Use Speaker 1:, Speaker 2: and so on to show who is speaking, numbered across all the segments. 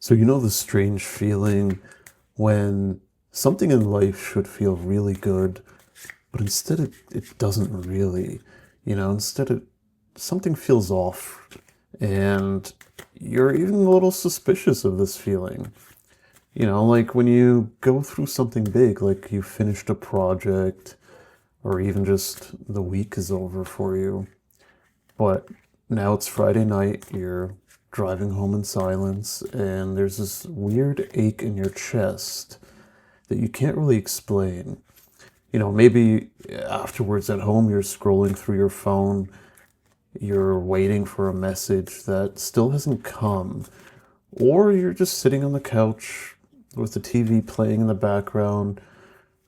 Speaker 1: So, you know the strange feeling when something in life should feel really good, but instead it doesn't really, instead something feels off, and you're even a little suspicious of this feeling. Like when you go through something big, like you finished a project, or even just the week is over for you. But now it's Friday night, you're driving home in silence, and there's this weird ache in your chest that you can't really explain. Maybe afterwards at home, you're scrolling through your phone, you're waiting for a message that still hasn't come, or you're just sitting on the couch with the TV playing in the background,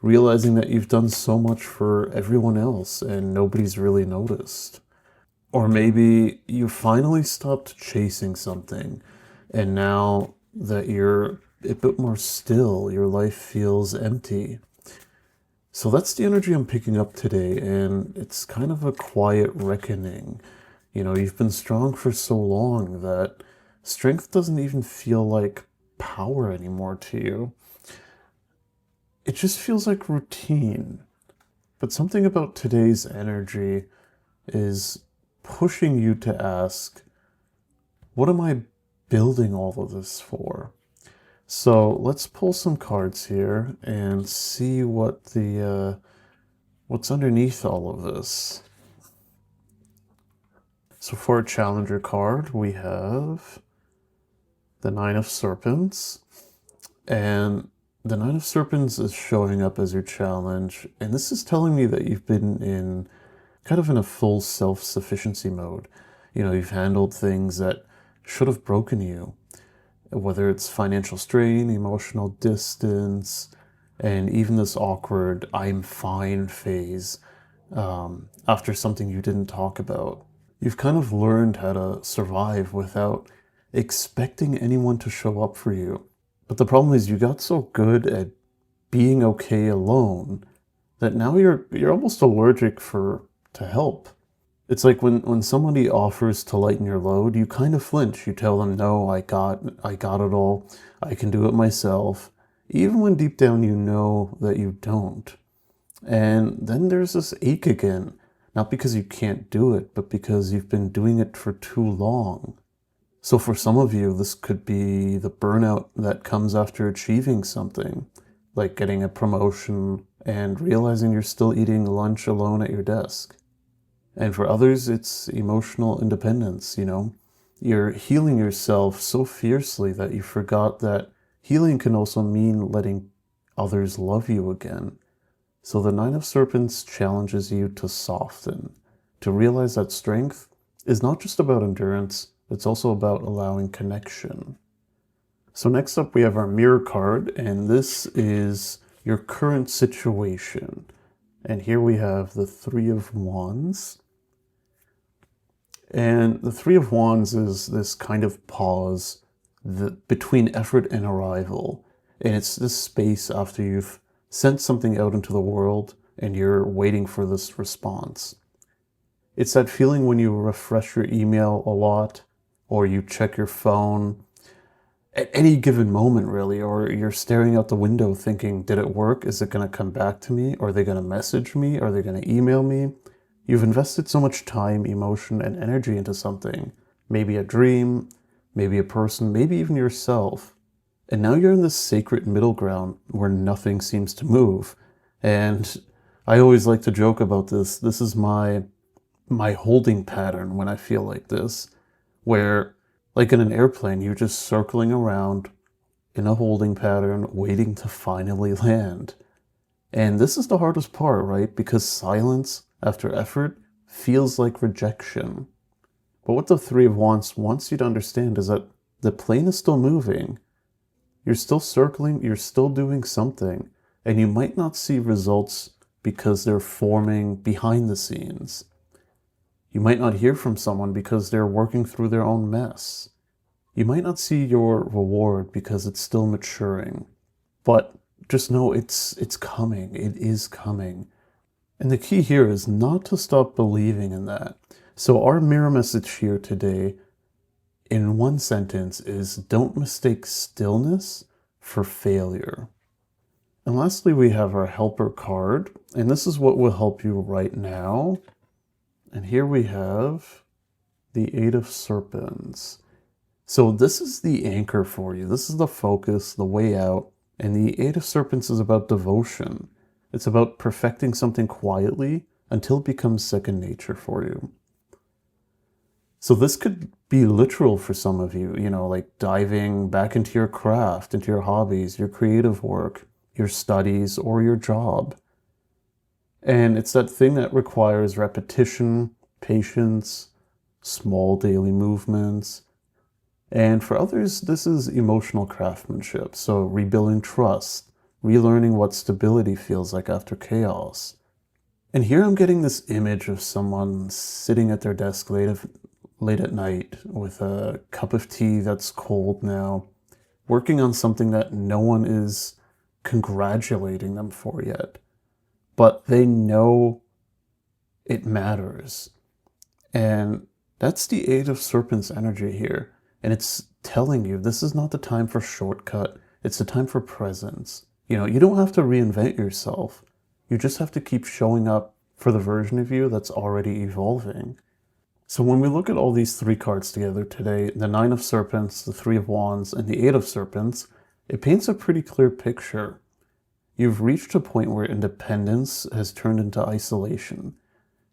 Speaker 1: realizing that you've done so much for everyone else and nobody's really noticed. Or maybe you finally stopped chasing something, and now that you're a bit more still, your life feels empty. So that's the energy I'm picking up today, and it's kind of a quiet reckoning. You've been strong for so long that strength doesn't even feel like power anymore to you. It just feels like routine. But something about today's energy is pushing you to ask, what am I building all of this for? So let's pull some cards here and see what's underneath all of this. So for a challenger card, we have the Nine of Serpents, and the Nine of Serpents is showing up as your challenge, and this is telling me that you've been in kind of in a full self-sufficiency mode. You've handled things that should have broken you, whether it's financial strain, emotional distance, and even this awkward I'm fine phase after something you didn't talk about. You've kind of learned how to survive without expecting anyone to show up for you. But the problem is you got so good at being okay alone that now you're almost allergic to help. It's like when somebody offers to lighten your load, you kind of flinch. You tell them, "No, I got it all. I can do it myself." Even when deep down you know that you don't. And then there's this ache again, not because you can't do it, but because you've been doing it for too long. So for some of you, this could be the burnout that comes after achieving something, like getting a promotion and realizing you're still eating lunch alone at your desk. And for others, it's emotional independence. You're healing yourself so fiercely that you forgot that healing can also mean letting others love you again. So the Nine of Serpents challenges you to soften, to realize that strength is not just about endurance, it's also about allowing connection. So next up we have our mirror card, and this is your current situation. And here we have the Three of Wands. And the Three of Wands is this kind of pause between effort and arrival. And it's this space after you've sent something out into the world and you're waiting for this response. It's that feeling when you refresh your email a lot, or you check your phone at any given moment, really, or you're staring out the window thinking, did it work? Is it going to come back to me? Are they going to message me? Are they going to email me? You've invested so much time, emotion, and energy into something. Maybe a dream, maybe a person, maybe even yourself. And now you're in this sacred middle ground where nothing seems to move. And I always like to joke about this. This is my holding pattern when I feel like this, where, like in an airplane, you're just circling around in a holding pattern, waiting to finally land. And this is the hardest part, right? Because silence after effort feels like rejection. But what the Three of Wands wants you to understand is that the plane is still moving. You're still circling, you're still doing something, and you might not see results because they're forming behind the scenes. You might not hear from someone because they're working through their own mess. You might not see your reward because it's still maturing. But just know it's coming. It is coming. And the key here is not to stop believing in that. So our mirror message here today in one sentence is don't mistake stillness for failure. And lastly, we have our helper card, and this is what will help you right now. And here we have the Eight of Serpents. So this is the anchor for you. This is the focus, the way out. And the Eight of Serpents is about devotion. It's about perfecting something quietly until it becomes second nature for you. So this could be literal for some of you, like diving back into your craft, into your hobbies, your creative work, your studies, or your job. And it's that thing that requires repetition, patience, small daily movements. And for others, this is emotional craftsmanship. So rebuilding trust, relearning what stability feels like after chaos. And here I'm getting this image of someone sitting at their desk late at night with a cup of tea that's cold now, working on something that no one is congratulating them for yet. But they know it matters. And that's the Eight of Serpents energy here. And it's telling you this is not the time for shortcut. It's the time for presence. You don't have to reinvent yourself. You just have to keep showing up for the version of you that's already evolving. So when we look at all these three cards together today, the Nine of Serpents, the Three of Wands, and the Eight of Serpents, it paints a pretty clear picture. You've reached a point where independence has turned into isolation,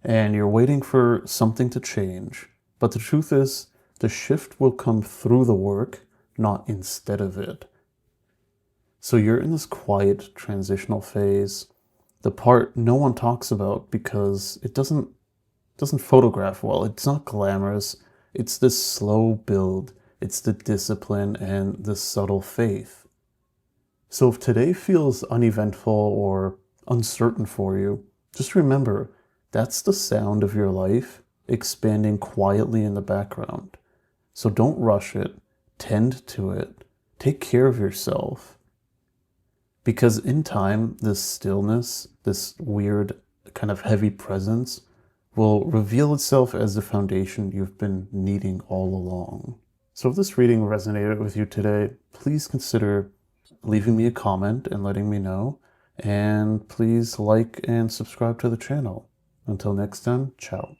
Speaker 1: and you're waiting for something to change. But the truth is, the shift will come through the work, not instead of it. So you're in this quiet transitional phase, the part no one talks about because it doesn't photograph well. It's not glamorous. It's this slow build. It's the discipline and the subtle faith. So if today feels uneventful or uncertain for you, just remember that's the sound of your life expanding quietly in the background. So don't rush it. Tend to it. Take care of yourself. Because in time, this stillness, this weird kind of heavy presence, will reveal itself as the foundation you've been needing all along. So if this reading resonated with you today, please consider leaving me a comment and letting me know. And please like and subscribe to the channel. Until next time, ciao.